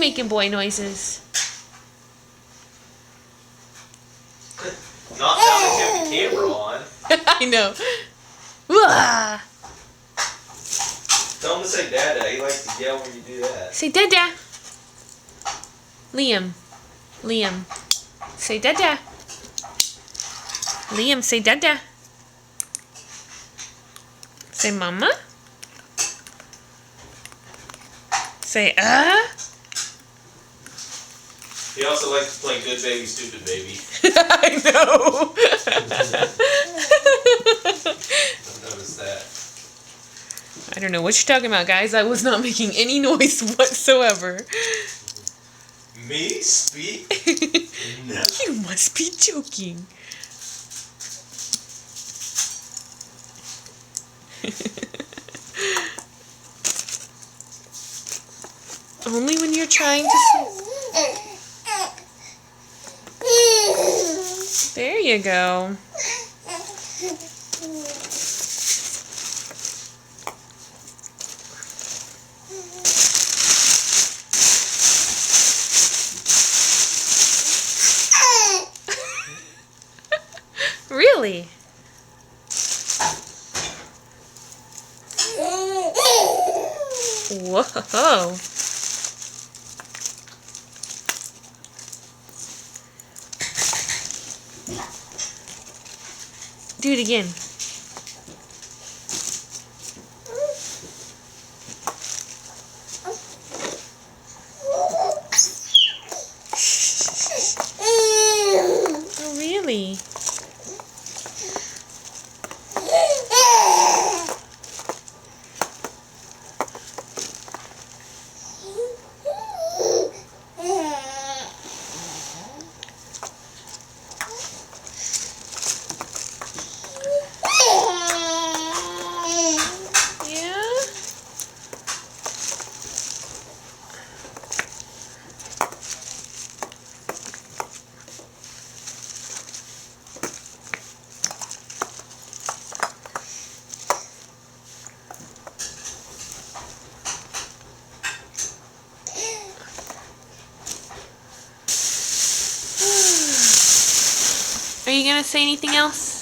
making boy noises. Not now that you have the camera on. I know. Wah! Tell him to say dada. He likes to yell when you do that. Say dada. Liam. Liam. Say dada. Liam, say dada. Say mama. Say He also likes to play good baby, stupid baby. I know. I've noticed that. I don't know what you're talking about, guys. I was not making any noise whatsoever. Me speak? No. You must be joking. Only when you're trying to sleep. There you go. Really? Whoa. Do it again. Oh, really? Are you gonna say anything else?